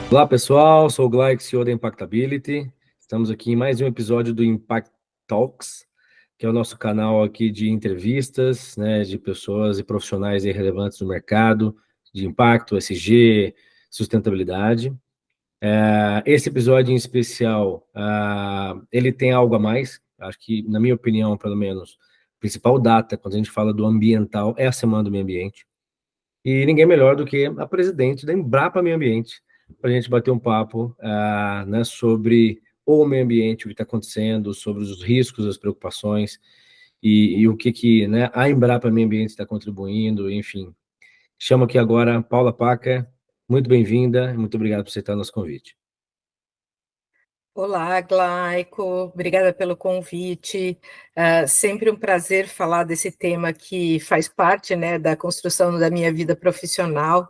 Olá pessoal, sou o Glaic, CEO da Impactability. Estamos aqui em mais um episódio do Impact Talks, que é o nosso canal aqui de entrevistas, né, de pessoas e profissionais aí relevantes do mercado, de impacto, ESG, sustentabilidade. Esse episódio em especial, ele tem algo a mais, acho que, na minha opinião, pelo menos, a principal data, quando a gente fala do ambiental, é a Semana do Meio Ambiente. E ninguém melhor do que a presidente da Embrapa Meio Ambiente, para a gente bater um papo né, sobre o meio ambiente, o que está acontecendo, sobre os riscos, as preocupações e o que né, a Embrapa Meio Ambiente está contribuindo, enfim. Chamo aqui agora Paula Paca, muito bem-vinda e muito obrigado por aceitar o nosso convite. Olá, Glaico, obrigada pelo convite. Sempre um prazer falar desse tema que faz parte, né, da construção da minha vida profissional.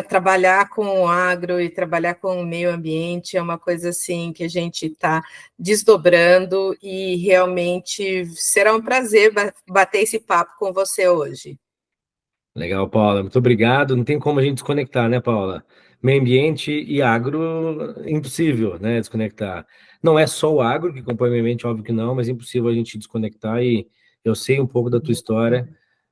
Trabalhar com o agro e trabalhar com o meio ambiente é uma coisa assim que a gente está desdobrando e realmente será um prazer bater esse papo com você hoje. Legal, Paula, muito obrigado. Não tem como a gente desconectar, né, Paula? Meio ambiente e agro, impossível, né, desconectar. Não é só o agro que compõe o meio ambiente, óbvio que não, mas é impossível a gente desconectar e eu sei um pouco da tua história,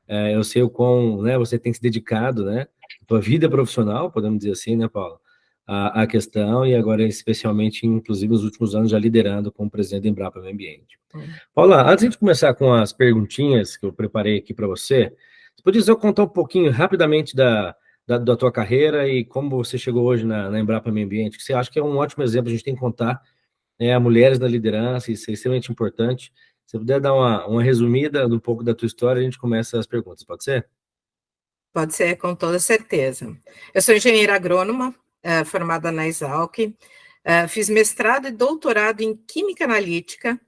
eu sei o quão, né, você tem se dedicado, né, tua vida profissional, podemos dizer assim, né, Paula, a questão e agora especialmente, inclusive, nos últimos anos já liderando como presidente da Embrapa Meio Ambiente. Paula, antes de começar com as perguntinhas que eu preparei aqui para você, você podia só contar um pouquinho rapidamente da tua carreira e como você chegou hoje na Embrapa Meio Ambiente, que você acha que é um ótimo exemplo, a gente tem que contar, né, a mulheres na liderança, isso é extremamente importante. Se você puder dar uma resumida um pouco da tua história, a gente começa as perguntas, pode ser? Pode ser, com toda certeza. Eu sou engenheira agrônoma, formada na Exalc, fiz mestrado e doutorado em Química Analítica,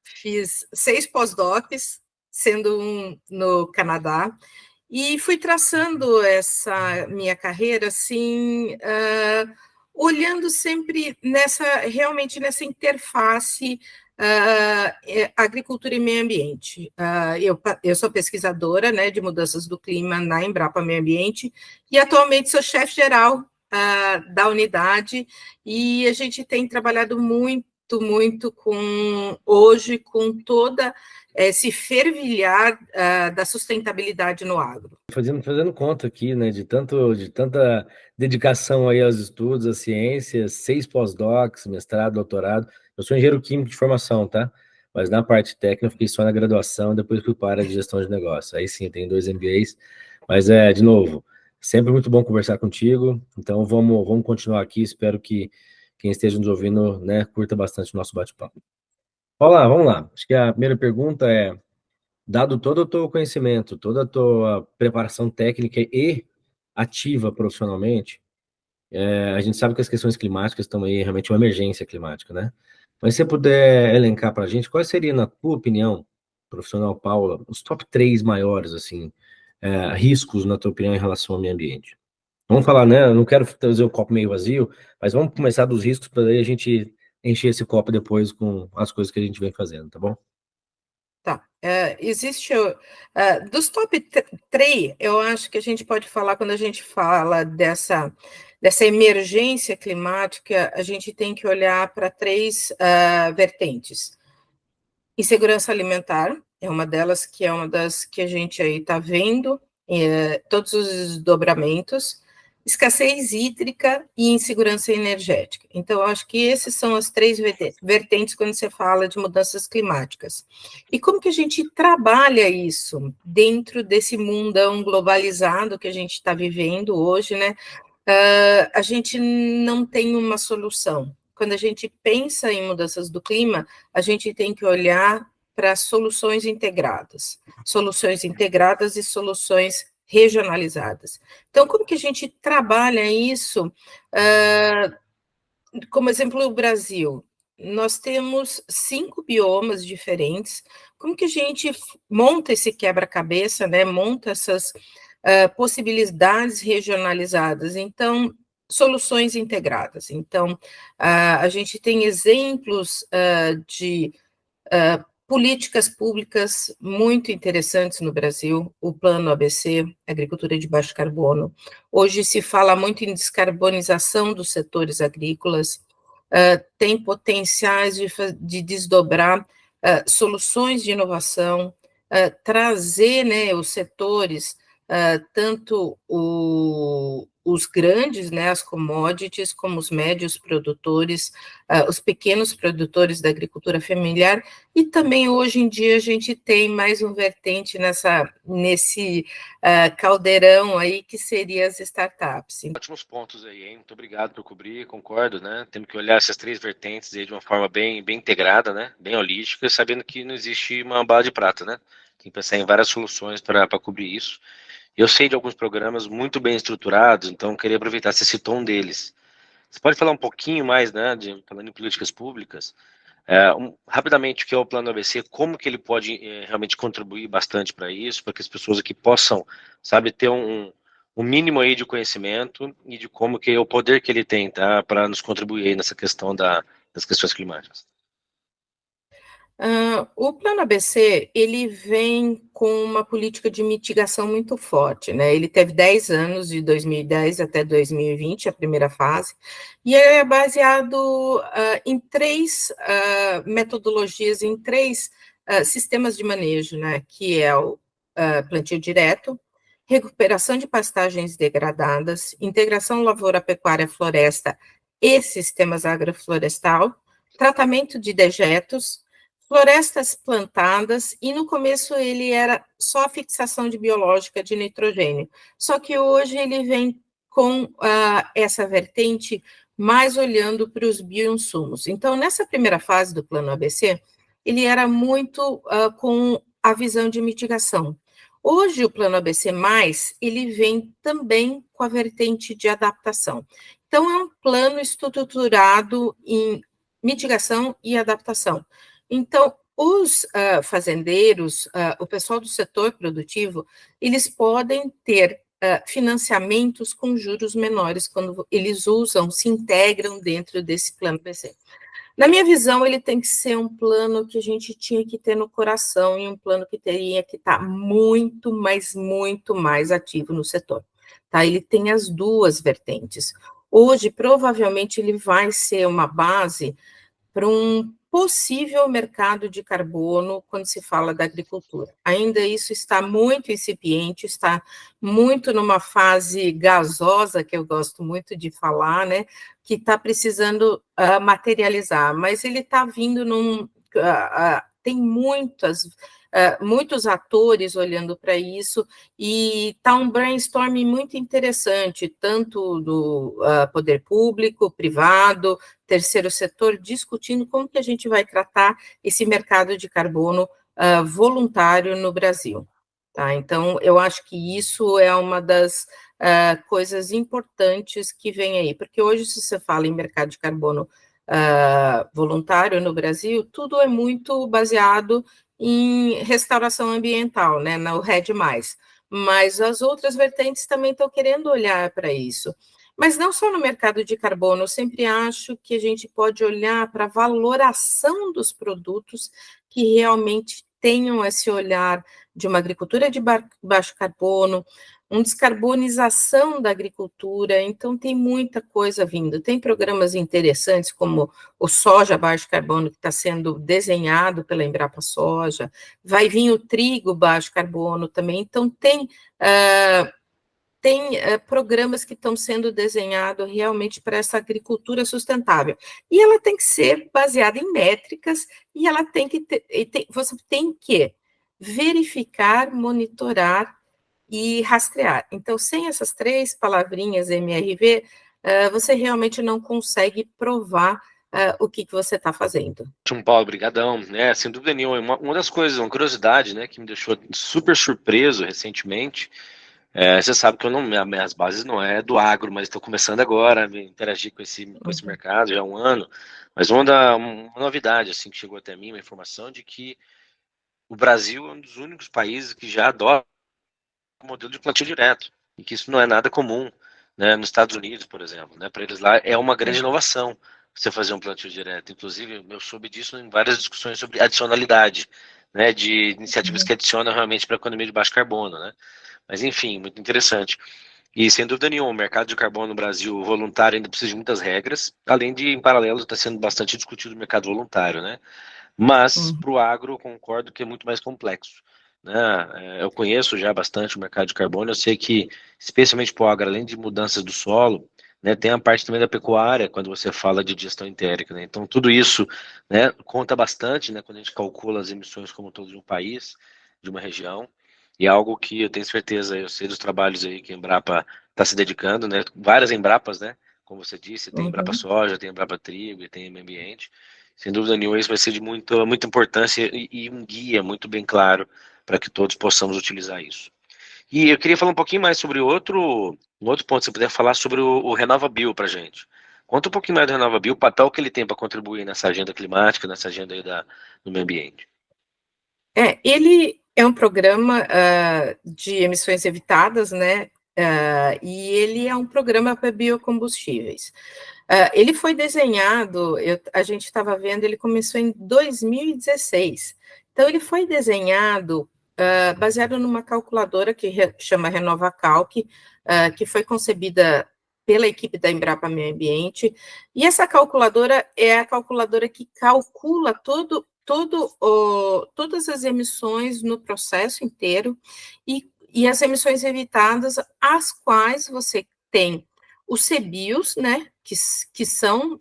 fiz 6 pós-docs, sendo um no Canadá, e fui traçando essa minha carreira, assim, olhando sempre realmente nessa interface agricultura e meio ambiente. Eu sou pesquisadora, né, de mudanças do clima na Embrapa Meio Ambiente e atualmente sou chefe-geral da unidade e a gente tem trabalhado muito hoje com toda esse fervilhar da sustentabilidade no agro. Fazendo conta aqui, né, de tanta dedicação aí aos estudos, às ciências, 6 pós-docs, mestrado, doutorado. Eu sou engenheiro químico de formação, tá? Mas na parte técnica eu fiquei só na graduação, depois fui para a área de gestão de negócio. Aí sim, tenho 2 MBAs. Mas de novo, sempre muito bom conversar contigo. Então vamos continuar aqui. Espero que quem esteja nos ouvindo, né, curta bastante o nosso bate-papo. Olá, vamos lá. Acho que a primeira pergunta é: dado todo o teu conhecimento, toda a tua preparação técnica e ativa profissionalmente, a gente sabe que as questões climáticas estão aí, realmente uma emergência climática, né? Mas se você puder elencar para a gente, quais seriam, na tua opinião, profissional Paula, os top 3 maiores, assim, riscos, na tua opinião, em relação ao meio ambiente? Vamos falar, né? Eu não quero trazer o copo meio vazio, mas vamos começar dos riscos para daí a gente encher esse copo depois com as coisas que a gente vem fazendo, tá bom? Tá. Existe dos top 3, eu acho que a gente pode falar, quando a gente fala dessa emergência climática, a gente tem que olhar para 3 vertentes. Insegurança alimentar é uma delas, que é uma das que a gente aí está vendo, todos os desdobramentos, escassez hídrica e insegurança energética. Então, eu acho que esses são as 3 vertentes quando você fala de mudanças climáticas. E como que a gente trabalha isso dentro desse mundão globalizado que a gente está vivendo hoje, né? A gente não tem uma solução. Quando a gente pensa em mudanças do clima, a gente tem que olhar para soluções integradas e soluções regionalizadas. Então, como que a gente trabalha isso? Como exemplo, o Brasil. Nós temos 5 biomas diferentes. Como que a gente monta esse quebra-cabeça, né? Monta essas possibilidades regionalizadas? Então, soluções integradas. Então, a gente tem exemplos de políticas públicas muito interessantes no Brasil, o Plano ABC, Agricultura de Baixo Carbono. Hoje se fala muito em descarbonização dos setores agrícolas, tem potenciais de desdobrar soluções de inovação, trazer, né, os setores, tanto os grandes, né, as commodities, como os médios produtores, os pequenos produtores da agricultura familiar, e também hoje em dia a gente tem mais um vertente nesse caldeirão aí, que seria as startups. Ótimos pontos aí, hein? Muito obrigado por cobrir, concordo, né? Temos que olhar essas três vertentes aí de uma forma bem integrada, né? Bem holística, sabendo que não existe uma bala de prata, né? Tem que pensar em várias soluções para cobrir isso. Eu sei de alguns programas muito bem estruturados, então queria aproveitar, você citou um deles. Você pode falar um pouquinho mais, né, falando em políticas públicas, rapidamente, o que é o Plano ABC, como que ele pode realmente contribuir bastante para isso, para que as pessoas aqui possam, sabe, ter um mínimo aí de conhecimento e de como que é o poder que ele tem, tá, para nos contribuir aí nessa questão das questões climáticas. O Plano ABC, ele vem com uma política de mitigação muito forte, né? Ele teve 10 anos, de 2010 até 2020, a primeira fase, e é baseado em três metodologias, em três sistemas de manejo, né? Que é o plantio direto, recuperação de pastagens degradadas, integração lavoura-pecuária-floresta e sistemas agroflorestal, tratamento de dejetos, florestas plantadas, e no começo ele era só a fixação de biológica de nitrogênio, só que hoje ele vem com essa vertente mais olhando para os bioinsumos. Então, nessa primeira fase do Plano ABC, ele era muito com a visão de mitigação. Hoje, o Plano ABC+, ele vem também com a vertente de adaptação. Então, é um plano estruturado em mitigação e adaptação. Então, os fazendeiros, o pessoal do setor produtivo, eles podem ter financiamentos com juros menores quando eles se integram dentro desse plano BC. Na minha visão, ele tem que ser um plano que a gente tinha que ter no coração e um plano que teria que estar muito mais ativo no setor. Tá? Ele tem as duas vertentes. Hoje, provavelmente, ele vai ser uma base para um possível mercado de carbono quando se fala da agricultura. Ainda isso está muito incipiente, está muito numa fase gasosa, que eu gosto muito de falar, né, que está precisando materializar, mas ele está vindo tem muitos atores olhando para isso, e está um brainstorming muito interessante, tanto do poder público, privado, terceiro setor, discutindo como que a gente vai tratar esse mercado de carbono voluntário no Brasil. Tá? Então, eu acho que isso é uma das coisas importantes que vem aí, porque hoje, se você fala em mercado de carbono voluntário no Brasil, tudo é muito baseado em restauração ambiental, né, no RED+, mas as outras vertentes também estão querendo olhar para isso. Mas não só no mercado de carbono, eu sempre acho que a gente pode olhar para a valoração dos produtos que realmente tenham esse olhar de uma agricultura de baixo carbono, uma descarbonização da agricultura. Então tem muita coisa vindo, tem programas interessantes como o soja baixo carbono, que está sendo desenhado pela Embrapa Soja, vai vir o trigo baixo carbono também, então tem programas que estão sendo desenhados realmente para essa agricultura sustentável. E ela tem que ser baseada em métricas, e ela tem que você tem que verificar, monitorar e rastrear. Então, sem essas três palavrinhas MRV, você realmente não consegue provar o que você está fazendo. Paulo, brigadão, né? Sem dúvida nenhuma. Uma das coisas, uma curiosidade, né, que me deixou super surpreso recentemente. Você sabe que eu não, minhas bases não é do agro, mas estou começando agora a interagir com esse mercado já há um ano. Mas uma novidade assim que chegou até mim, uma informação de que o Brasil é um dos únicos países que já adota o modelo de plantio direto, e que isso não é nada comum, né, nos Estados Unidos, por exemplo, né, para eles lá é uma grande inovação, você fazer um plantio direto. Inclusive, eu soube disso em várias discussões sobre adicionalidade, né, de iniciativas que adicionam realmente para a economia de baixo carbono, né? Mas, enfim, muito interessante. E, sem dúvida nenhuma, o mercado de carbono no Brasil voluntário ainda precisa de muitas regras, além de, em paralelo, está sendo bastante discutido o mercado voluntário, né? Mas, para o agro, eu concordo que é muito mais complexo, né? Eu conheço já bastante o mercado de carbono, eu sei que, especialmente para o agro, além de mudanças do solo, né, tem a parte também da pecuária, quando você fala de digestão entérica, né? Então, tudo isso, né, conta bastante, né, quando a gente calcula as emissões como um todo de um país, de uma região, e é algo que eu tenho certeza, eu sei dos trabalhos aí que a Embrapa está se dedicando, né? Várias Embrapas, né? Como você disse, tem Embrapa Soja, tem Embrapa Trigo e tem Meio Ambiente. Sem dúvida nenhuma, isso vai ser de muita importância e um guia muito bem claro para que todos possamos utilizar isso. E eu queria falar um pouquinho mais sobre um outro ponto, se você puder falar sobre o RenovaBio para a gente. Conta um pouquinho mais do RenovaBio, o papel que ele tem para contribuir nessa agenda climática, nessa agenda aí do meio ambiente. Ele é um programa de emissões evitadas, né? E ele é um programa para biocombustíveis. Ele foi desenhado, a gente estava vendo, ele começou em 2016. Então, ele foi desenhado baseado numa calculadora que chama RenovaCalc, que foi concebida pela equipe da Embrapa Meio Ambiente, e essa calculadora é a calculadora que calcula todas as emissões no processo inteiro e as emissões evitadas, as quais você tem os CBIOS, né, que são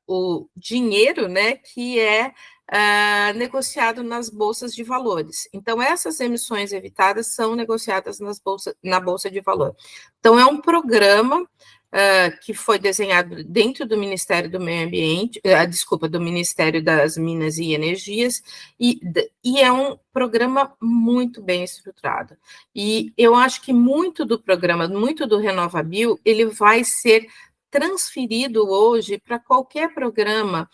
o dinheiro, né, que é negociado nas bolsas de valores. Então, essas emissões evitadas são negociadas na Bolsa de Valor. Então, é um programa que foi desenhado dentro do Ministério do Meio Ambiente, do Ministério das Minas e Energias, e é um programa muito bem estruturado. E eu acho que muito do programa, muito do RenovaBio, ele vai ser transferido hoje para qualquer programa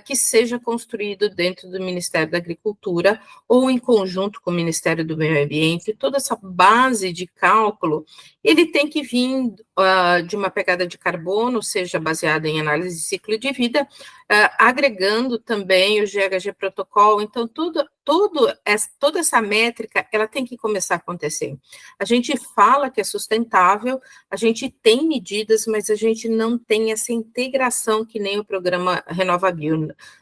que seja construído dentro do Ministério da Agricultura ou em conjunto com o Ministério do Meio Ambiente. Toda essa base de cálculo, ele tem que vir de uma pegada de carbono, seja baseada em análise de ciclo de vida, agregando também o GHG Protocol. Então, toda essa métrica, ela tem que começar a acontecer. A gente fala que é sustentável, a gente tem medidas, mas a gente não tem essa integração que nem o programa RenovaBio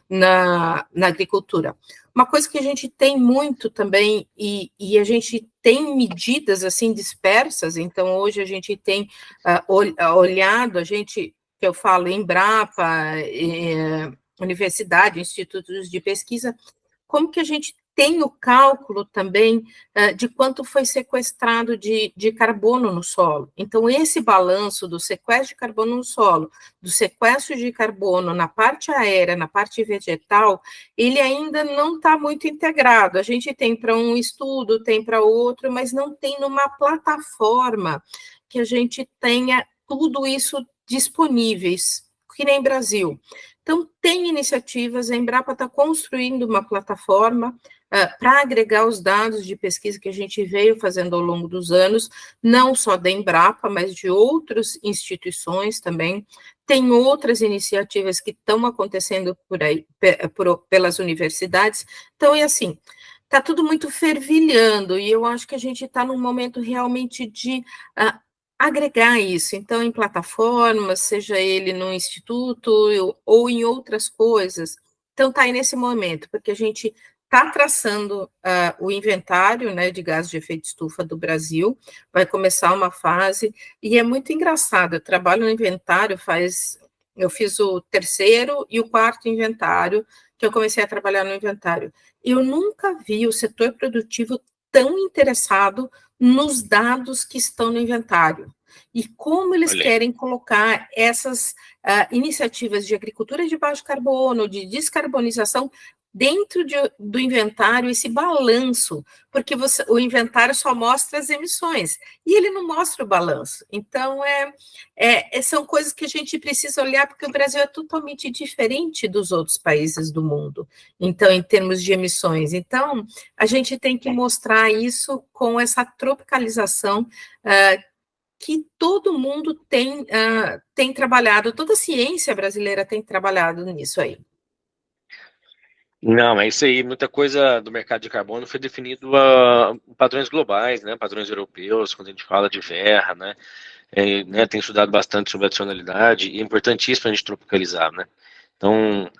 na agricultura. Uma coisa que a gente tem muito também, e a gente tem medidas assim dispersas, então hoje a gente tem olhado, que eu falo Embrapa, universidade, institutos de pesquisa, como que a gente tem o cálculo também de quanto foi sequestrado de carbono no solo. Então, esse balanço do sequestro de carbono no solo, do sequestro de carbono na parte aérea, na parte vegetal, ele ainda não está muito integrado. A gente tem para um estudo, tem para outro, mas não tem numa plataforma que a gente tenha tudo isso disponíveis, que nem Brasil. Então, tem iniciativas, a Embrapa está construindo uma plataforma para agregar os dados de pesquisa que a gente veio fazendo ao longo dos anos, não só da Embrapa, mas de outras instituições também. Tem outras iniciativas que estão acontecendo por aí, pelas universidades. Então, é assim, está tudo muito fervilhando, e eu acho que a gente está num momento realmente de agregar isso, então, em plataformas, seja ele no instituto ou em outras coisas. Então, está aí nesse momento, porque a gente está traçando o inventário, né, de gases de efeito estufa do Brasil, vai começar uma fase, e é muito engraçado, eu trabalho no inventário eu fiz o 3º e o 4º inventário, que eu comecei a trabalhar no inventário. Eu nunca vi o setor produtivo tão interessado nos dados que estão no inventário. E como eles querem colocar essas iniciativas de agricultura de baixo carbono, de descarbonização, dentro do inventário, esse balanço, porque o inventário só mostra as emissões, e ele não mostra o balanço. Então, são coisas que a gente precisa olhar, porque o Brasil é totalmente diferente dos outros países do mundo, então, em termos de emissões. Então, a gente tem que mostrar isso com essa tropicalização que todo mundo tem trabalhado, toda a ciência brasileira tem trabalhado nisso aí. Não, é isso aí. Muita coisa do mercado de carbono foi definido padrões globais, né? Padrões europeus, quando a gente fala de Verra, né? Né? Tem estudado bastante sobre adicionalidade e é importantíssimo a gente tropicalizar, né? Então,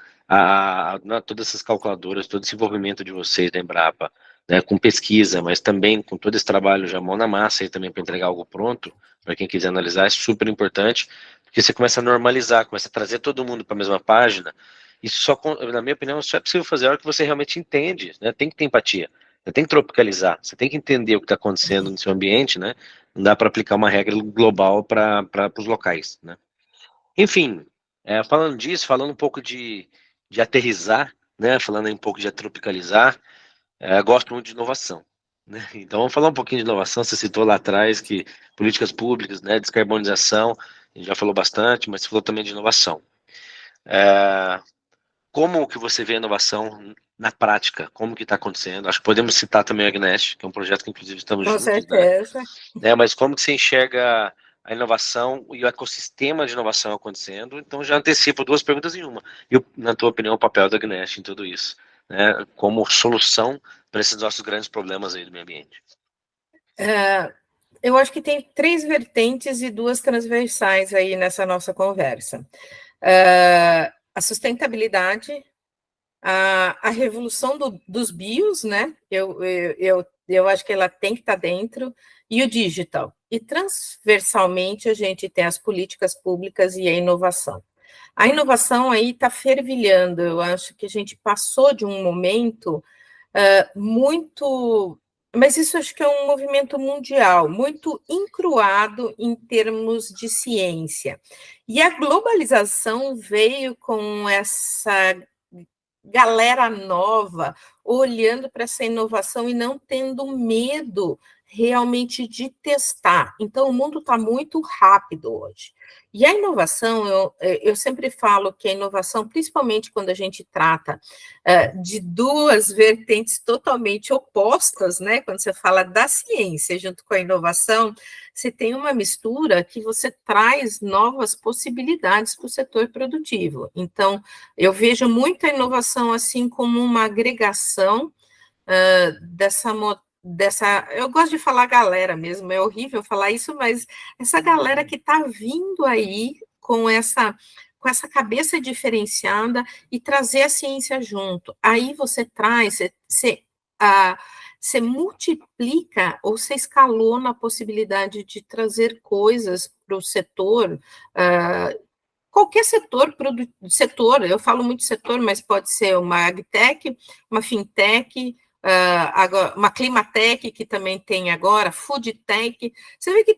todas essas calculadoras, todo esse envolvimento de vocês da Embrapa, né? Com pesquisa, mas também com todo esse trabalho já mão na massa aí também para entregar algo pronto, para quem quiser analisar, é super importante, porque você começa a normalizar, começa a trazer todo mundo para a mesma página. Isso só, na minha opinião, só é possível fazer a hora que você realmente entende, né? Tem que ter empatia, você tem que tropicalizar, você tem que entender o que está acontecendo no seu ambiente, né? Não dá para aplicar uma regra global para os locais, né? Enfim, falando disso, falando um pouco de aterrissar, né? Falando aí um pouco de tropicalizar, gosto muito de inovação, né? Então vamos falar um pouquinho de inovação. Você citou lá atrás que políticas públicas, né? Descarbonização, a gente já falou bastante, mas você falou também de inovação. Como que você vê a inovação na prática? Como que está acontecendo? Acho que podemos citar também a Agnest, que é um projeto que inclusive estamos Com juntos, né? certeza. Mas como que você enxerga a inovação e o ecossistema de inovação acontecendo? Então já antecipo duas perguntas em uma. E, na tua opinião, o papel da Agnest em tudo isso, né? Como solução para esses nossos grandes problemas aí do meio ambiente? Eu acho que tem 3 vertentes e 2 transversais aí nessa nossa conversa. A sustentabilidade, a revolução dos bios, né? Eu acho que ela tem que estar dentro, e o digital. E transversalmente a gente tem as políticas públicas e a inovação. A inovação aí está fervilhando. Eu acho que a gente passou de um momento muito. Mas isso acho que é um movimento mundial, muito encruado em termos de ciência. E a globalização veio com essa galera nova olhando para essa inovação e não tendo medo realmente de testar. Então, o mundo está muito rápido hoje. E a inovação, eu sempre falo que a inovação, principalmente quando a gente trata de 2 vertentes totalmente opostas, né? Quando você fala da ciência junto com a inovação, você tem uma mistura que você traz novas possibilidades para o setor produtivo. Então, eu vejo muita inovação assim como uma agregação dessa. Eu gosto de falar galera mesmo, é horrível falar isso, mas essa galera que está vindo aí com essa cabeça diferenciada e trazer a ciência junto. Aí você traz, você multiplica ou você escalona a possibilidade de trazer coisas para o setor. Qualquer setor, eu falo muito setor, mas pode ser uma agtech, uma fintech, uma climatech, que também tem agora, foodtech. Você vê que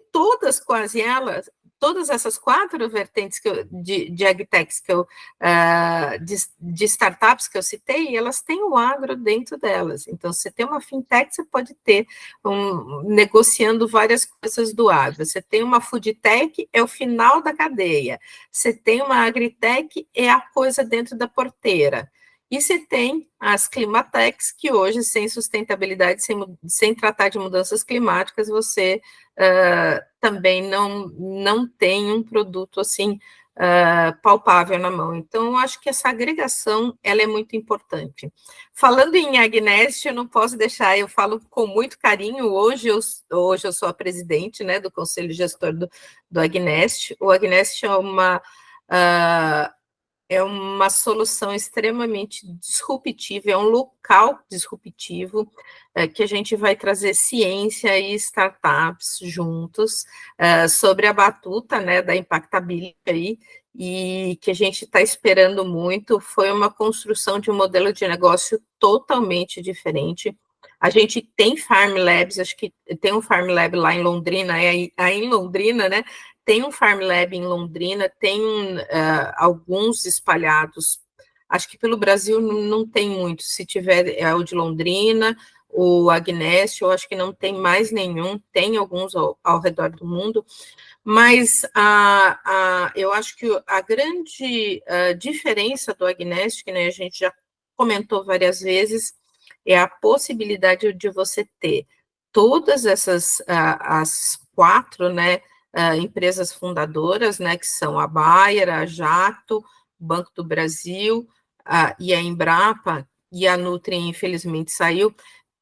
quase elas, todas essas 4 vertentes de agtechs de startups que eu citei, elas têm o agro dentro delas. Então, se você tem uma fintech, você pode ter negociando várias coisas do agro. Você tem uma foodtech, é o final da cadeia. Você tem uma agritech, é a coisa dentro da porteira. E você tem as climatechs, que hoje, sem sustentabilidade, sem tratar de mudanças climáticas, você também não tem um produto assim palpável na mão. Então, eu acho que essa agregação ela é muito importante. Falando em Agnest, eu não posso deixar, eu falo com muito carinho, hoje eu sou a presidente, né, do Conselho Gestor do Agnest. O Agnest é uma solução extremamente disruptiva, é um local disruptivo que a gente vai trazer ciência e startups juntos sobre a batuta, né, da Impactability aí, e que a gente está esperando muito. Foi uma construção de um modelo de negócio totalmente diferente. A gente tem Farm Labs, acho que tem um Farm Lab lá em Londrina, aí em Londrina, né? Tem um Farm Lab em Londrina, tem alguns espalhados, acho que pelo Brasil não tem muito, se tiver o de Londrina, o Agnest, eu acho que não tem mais nenhum, tem alguns ao redor do mundo, mas eu acho que a grande diferença do Agnest, que né, a gente já comentou várias vezes, é a possibilidade de você ter todas essas, as 4, né, empresas fundadoras, né, que são a Bayer, a Jato, o Banco do Brasil e a Embrapa, e a Nutri, infelizmente, saiu,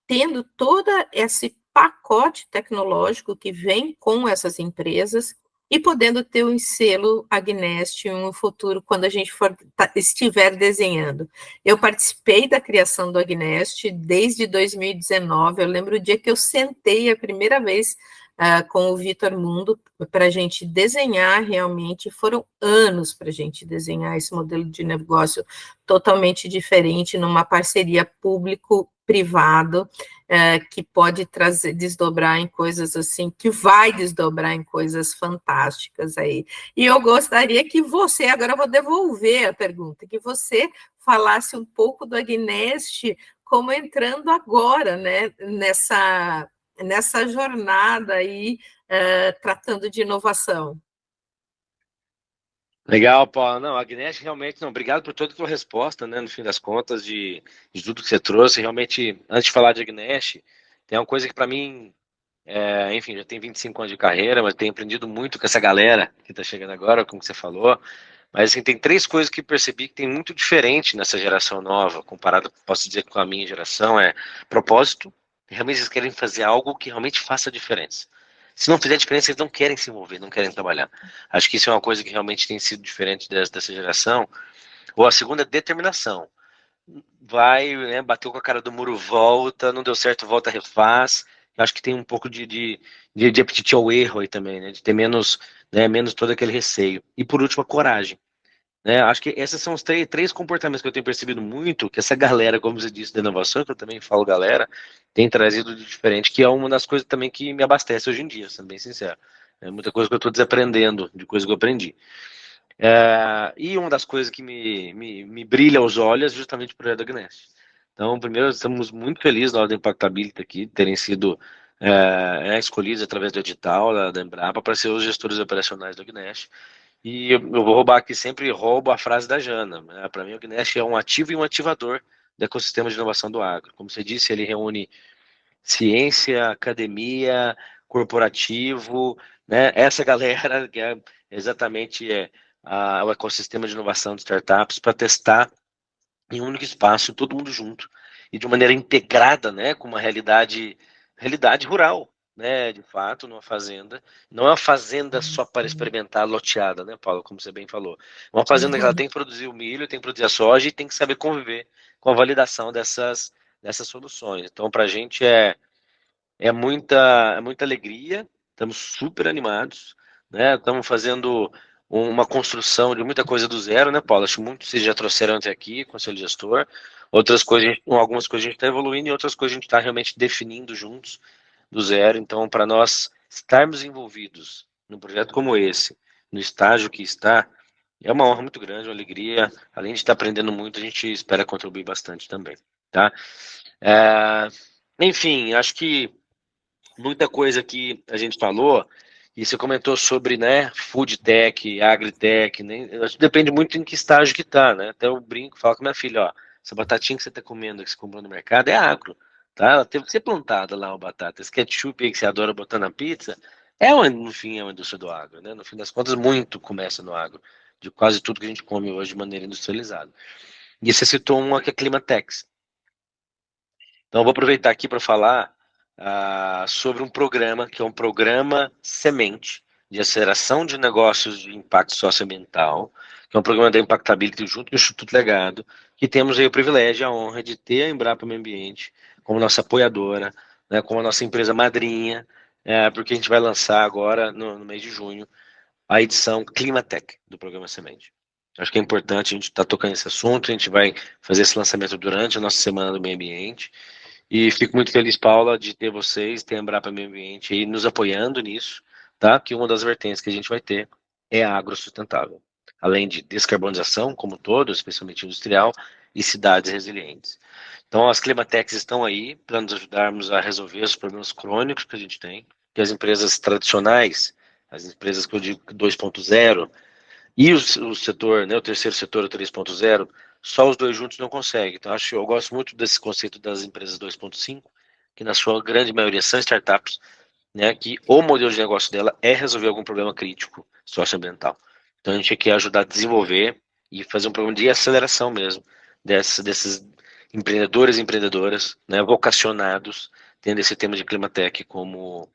tendo todo esse pacote tecnológico que vem com essas empresas e podendo ter um selo Agnest no futuro, quando a gente estiver desenhando. Eu participei da criação do Agnest desde 2019, eu lembro o dia que eu sentei a primeira vez com o Vitor Mundo para a gente desenhar realmente, foram anos para a gente desenhar esse modelo de negócio totalmente diferente, numa parceria público-privado, que pode desdobrar em coisas assim, que vai desdobrar em coisas fantásticas aí. E eu gostaria que você, agora eu vou devolver a pergunta, que você falasse um pouco do Agnest, como entrando agora, né, nessa jornada aí, tratando de inovação. Legal, Paulo. Não, a Agnest realmente, não, obrigado por toda a tua resposta, né, no fim das contas, de tudo que você trouxe. Realmente, antes de falar de Agnest, tem uma coisa que para mim, enfim, já tenho 25 anos de carreira, mas tenho aprendido muito com essa galera que está chegando agora, como você falou. Mas assim, tem 3 coisas que percebi que tem muito diferente nessa geração nova, comparado, posso dizer, com a minha geração, é propósito. Realmente eles querem fazer algo que realmente faça diferença. Se não fizer diferença, eles não querem se envolver, não querem trabalhar. Acho que isso é uma coisa que realmente tem sido diferente dessa geração. Ou a segunda é determinação. Vai, né, bateu com a cara do muro, volta, não deu certo, volta, refaz. Eu acho que tem um pouco de apetite ao erro aí também, né, de ter menos, né, menos todo aquele receio. E por último, a coragem. Né, acho que esses são os três comportamentos que eu tenho percebido muito, que essa galera, como você disse, da inovação, que eu também falo galera, tem trazido de diferente, que é uma das coisas também que me abastece hoje em dia, sendo bem sincero. É muita coisa que eu estou desaprendendo, de coisa que eu aprendi. E uma das coisas que me brilha aos olhos é justamente o projeto da Agnest. Então, primeiro, estamos muito felizes na hora da Impactability aqui, terem sido escolhidos através do edital da Embrapa para ser os gestores operacionais da Agnest. E eu vou roubar aqui, sempre roubo a frase da Jana. Né? Para mim, o Agnest é um ativo e um ativador do ecossistema de inovação do agro. Como você disse, ele reúne ciência, academia, corporativo, né? Essa galera que é exatamente o ecossistema de inovação de startups para testar em um único espaço, todo mundo junto e de maneira integrada, né, com uma realidade rural, né, de fato, numa fazenda. Não é uma fazenda só para experimentar loteada, né, Paulo, como você bem falou. É uma fazenda que ela tem que produzir o milho, tem que produzir a soja e tem que saber conviver com a validação dessas soluções. Então, para a gente é muita alegria, estamos super animados, né? Estamos fazendo uma construção de muita coisa do zero, né, Paulo? Acho que muitos vocês já trouxeram até aqui, Conselho Gestor. Outras coisas, algumas coisas a gente está evoluindo e outras coisas a gente está realmente definindo juntos do zero. Então, para nós estarmos envolvidos num projeto como esse, no estágio que está, é uma honra muito grande, uma alegria. Além de estar aprendendo muito, a gente espera contribuir bastante também, tá? Enfim, acho que muita coisa que a gente falou, e você comentou sobre, né, food tech, agritech, né, acho que depende muito em que estágio que tá, né, até eu brinco, falo com minha filha, ó, essa batatinha que você tá comendo, que você comprou no mercado, é agro, tá, ela teve que ser plantada lá, a batata, esse ketchup aí que você adora botar na pizza, no fim, é uma indústria do agro, né, no fim das contas, muito começa no agro, de quase tudo que a gente come hoje de maneira industrializada. E você citou uma que é Climatex. Então, eu vou aproveitar aqui para falar sobre um programa, que é um programa semente de aceleração de negócios de impacto socioambiental, que é um programa da Impactability junto com o Instituto Legado, que temos aí o privilégio e a honra de ter a Embrapa Meio Ambiente como nossa apoiadora, né, como a nossa empresa madrinha, porque a gente vai lançar agora, no mês de junho, a edição Climatech do programa Semente. Acho que é importante a gente estar tocando esse assunto, a gente vai fazer esse lançamento durante a nossa Semana do Meio Ambiente, e fico muito feliz, Paula, de ter vocês, ter a Embrapa Meio Ambiente aí nos apoiando nisso, tá? Que uma das vertentes que a gente vai ter é a agrosustentável. Além de descarbonização, como todo, especialmente industrial, e cidades resilientes. Então, as Climatex estão aí para nos ajudarmos a resolver os problemas crônicos que a gente tem, que as empresas tradicionais, as empresas que eu digo 2.0, e o setor, né, o terceiro setor, o 3.0, só os dois juntos não conseguem. Então, eu gosto muito desse conceito das empresas 2.5, que na sua grande maioria são startups, né, que o modelo de negócio dela é resolver algum problema crítico socioambiental. Então a gente quer ajudar a desenvolver e fazer um programa de aceleração mesmo desses empreendedores e empreendedoras, né, vocacionados, tendo esse tema de Climatec como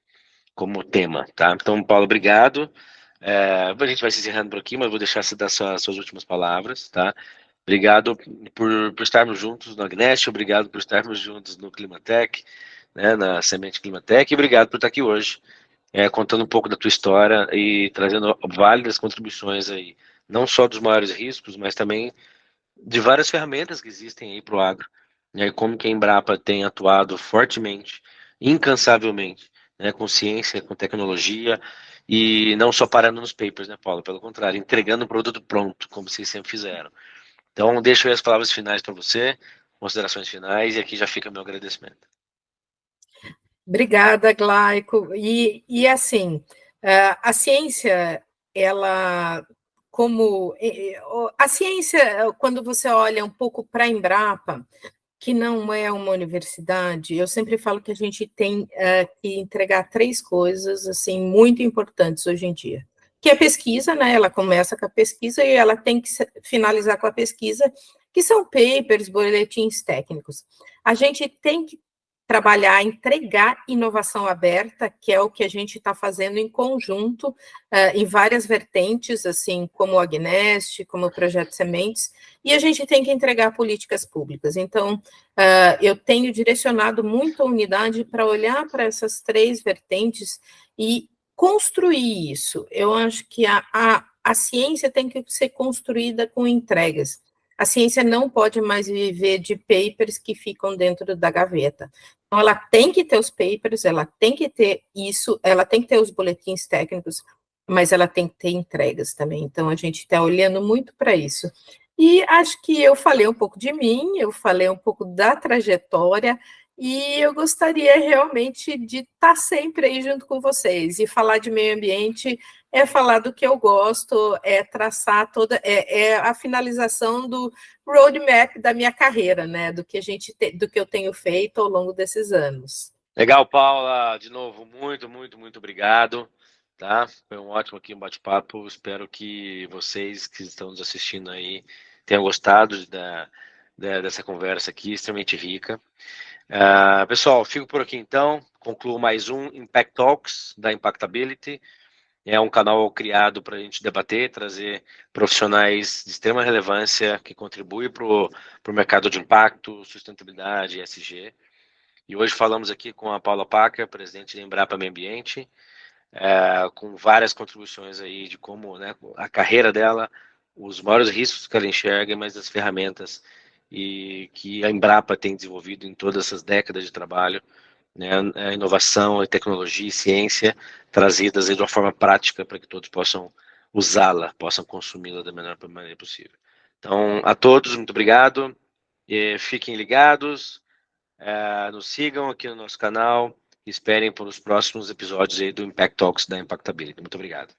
tema, tá? Então, Paulo, obrigado. A gente vai se encerrando por aqui, mas vou deixar você dar suas últimas palavras, tá? Obrigado por estarmos juntos no Agneste, obrigado por estarmos juntos no Climatec, né, na Semente Climatec, e obrigado por estar aqui hoje, contando um pouco da tua história e trazendo válidas contribuições aí, não só dos maiores riscos, mas também de várias ferramentas que existem aí para o agro, né, como que a Embrapa tem atuado fortemente, incansavelmente, né, com ciência, com tecnologia, e não só parando nos papers, né, Paulo? Pelo contrário, entregando o produto pronto, como vocês sempre fizeram. Então, deixo aí as palavras finais para você, considerações finais, e aqui já fica meu agradecimento. Obrigada, Glaico. E assim, a ciência, ela, a ciência, quando você olha um pouco para a Embrapa, que não é uma universidade, eu sempre falo que a gente tem que entregar 3 coisas assim muito importantes hoje em dia, que é a pesquisa, né? Ela começa com a pesquisa e ela tem que finalizar com a pesquisa, que são papers, boletins técnicos. A gente tem que trabalhar, entregar inovação aberta, que é o que a gente está fazendo em conjunto, em várias vertentes, assim como o Agneste, como o Projeto Sementes, e a gente tem que entregar políticas públicas. Então, eu tenho direcionado muito a unidade para olhar para essas 3 vertentes e construir isso. Eu acho que a ciência tem que ser construída com entregas. A ciência não pode mais viver de papers que ficam dentro da gaveta. Então, ela tem que ter os papers, ela tem que ter isso, ela tem que ter os boletins técnicos, mas ela tem que ter entregas também. Então, a gente está olhando muito para isso. E acho que eu falei um pouco de mim, eu falei um pouco da trajetória, e eu gostaria realmente de estar sempre aí junto com vocês. E falar de meio ambiente é falar do que eu gosto, é traçar é a finalização do roadmap da minha carreira, né? Do que eu tenho feito ao longo desses anos. Legal, Paula, de novo, muito, muito, muito obrigado, tá? Foi um ótimo aqui, um bate-papo, espero que vocês que estão nos assistindo aí tenham gostado dessa conversa aqui, extremamente rica. Pessoal, fico por aqui então, concluo mais um Impact Talks da Impactability. É um canal criado para a gente debater, trazer profissionais de extrema relevância que contribuem para o mercado de impacto, sustentabilidade, ESG. E hoje falamos aqui com a Paula Packer, presidente da Embrapa Meio Ambiente, com várias contribuições aí de como, né, a carreira dela, os maiores riscos que ela enxerga, mas as ferramentas e que a Embrapa tem desenvolvido em todas essas décadas de trabalho, né, a inovação, a tecnologia e ciência trazidas aí de uma forma prática para que todos possam usá-la, possam consumi-la da melhor maneira possível. Então, a todos, muito obrigado, e fiquem ligados, nos sigam aqui no nosso canal e esperem por os próximos episódios aí do Impact Talks da Impactability. Muito obrigado.